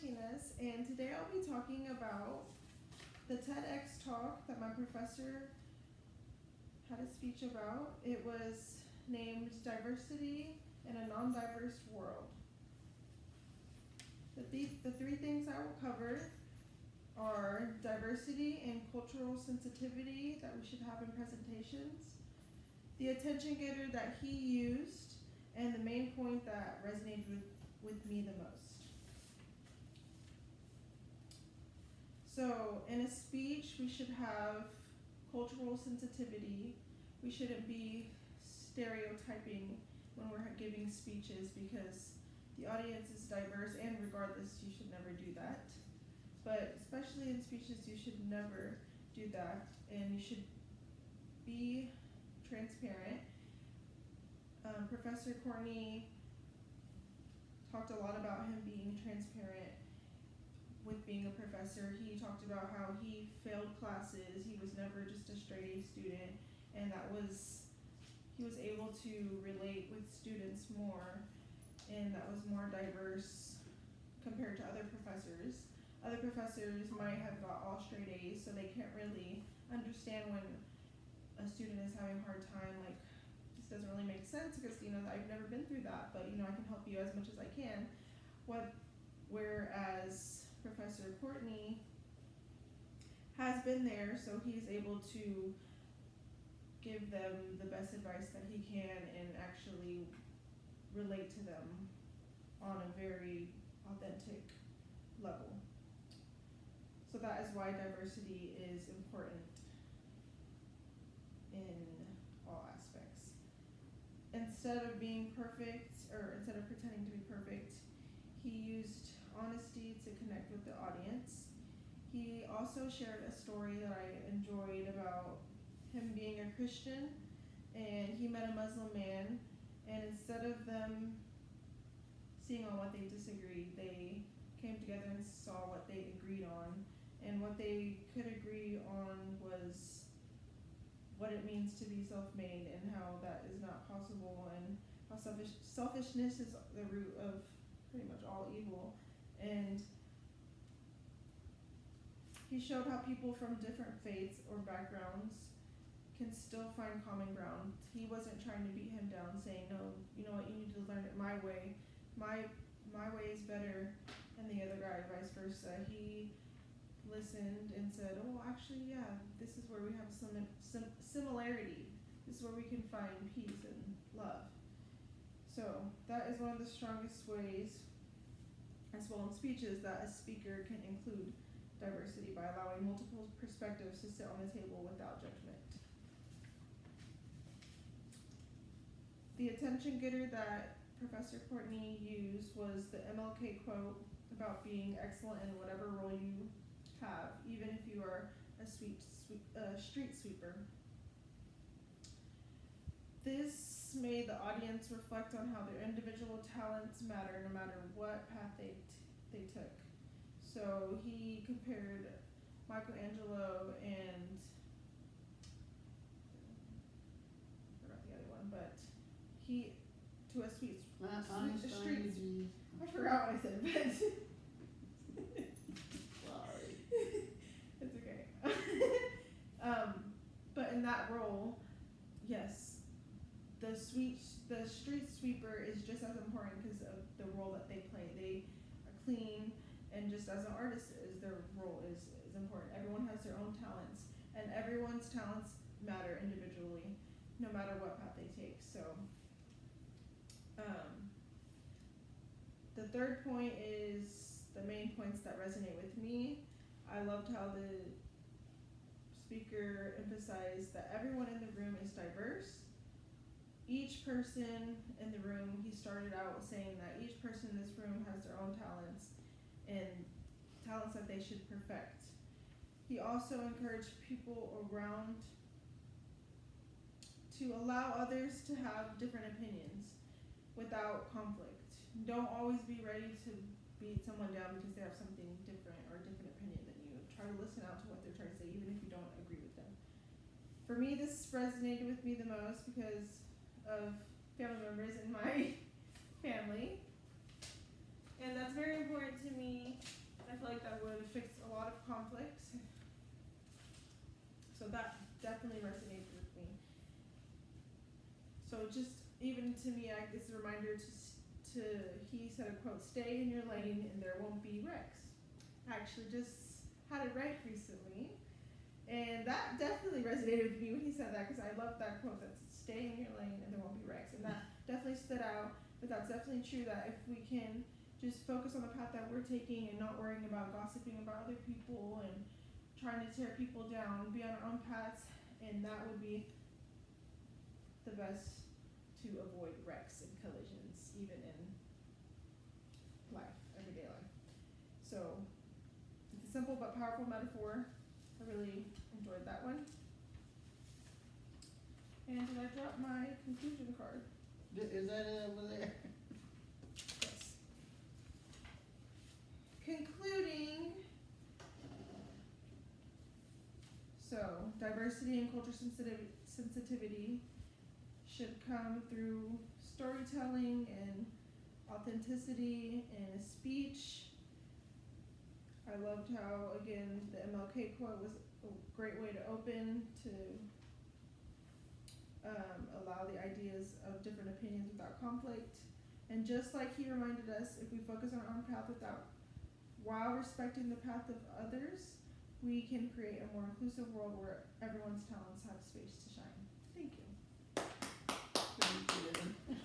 Martinez, and today I'll be talking about the TEDx talk that my professor had a speech about. It was named Diversity in a Non-Diverse World. The three things I will cover are diversity and cultural sensitivity that we should have in presentations, the attention getter that he used, and the main point that resonated with me the most. So in a speech, we should have cultural sensitivity. We shouldn't be stereotyping when we're giving speeches because the audience is diverse, and regardless, you should never do that. But especially in speeches, you should never do that, and you should be transparent. Professor Courtney talked a lot about him being transparent with being a professor. He talked about how he failed classes, he was never just a straight A student, and he was able to relate with students more, and that was more diverse compared to other professors. Other professors might have got all straight A's, so they can't really understand when a student is having a hard time, like, this doesn't really make sense because, I've never been through that, but, I can help you as much as I can. Whereas Professor Courtney has been there, so he's able to give them the best advice that he can and actually relate to them on a very authentic level. So that is why diversity is important in all aspects. Instead of being perfect, or instead of pretending to be perfect, he used honesty to connect with the audience. He also shared a story that I enjoyed about him being a Christian, and he met a Muslim man, and instead of them seeing on what they disagreed, they came together and saw what they agreed on, and what they could agree on was what it means to be self-made and how that is not possible, and how selfishness is the root of pretty much all evil. And he showed how people from different faiths or backgrounds can still find common ground. He wasn't trying to beat him down, saying, no, you know what, you need to learn it my way. My way is better than the other guy, vice versa. He listened and said, oh, actually, yeah, this is where we have some similarity. This is where we can find peace and love. So that is one of the strongest ways, as well in speeches, that a speaker can include diversity by allowing multiple perspectives to sit on the table without judgment. The attention getter that Professor Courtney used was the MLK quote about being excellent in whatever role you have, even if you are a street sweeper. This made the audience reflect on how their individual talents matter no matter what path they took. So he compared Michelangelo and I forgot the other one, but to a street. I forgot what I said, but Sorry. it's okay. But in that role, yes, the street sweeper is just as important because of the role that they play. They are clean, and just as an artist their role is important. Everyone has their own talents, and everyone's talents matter individually, no matter what path they take. So, the third point is the main points that resonate with me. I loved how the speaker emphasized that everyone in the room is diverse. Each person in the room, he started out saying that each person in this room has their own talents and talents that they should perfect. He also encouraged people around to allow others to have different opinions without conflict. Don't always be ready to beat someone down because they have something different or a different opinion than you. Try to listen out to what they're trying to say, even if you don't agree with them. For me, this resonated with me the most because of family members in my family. And that's very important to me. I feel like that would fix a lot of conflicts. So that definitely resonated with me. So just even to me, it's a reminder to he said a quote, "Stay in your lane and there won't be wrecks." I actually just had it right recently, and that definitely resonated with me when he said that, because I love that quote, that's "Stay in your lane and there won't be wrecks," and that definitely stood out. But that's definitely true, that if we can just focus on the path that we're taking and not worrying about gossiping about other people and trying to tear people down, be on our own paths, and that would be the best to avoid wrecks and collisions, even in life, everyday life. So it's a simple but powerful metaphor. I really enjoyed that one. And did I drop my conclusion card? Is that it over there? Yes. Concluding. So, diversity and culture sensitivity should come through storytelling and authenticity and speech. I loved how, again, the MLK quote was a great way to open, to allow the ideas of different opinions without conflict. And just like he reminded us, if we focus on our own path while respecting the path of others, we can create a more inclusive world where everyone's talents have space to shine. Thank you. Thank you.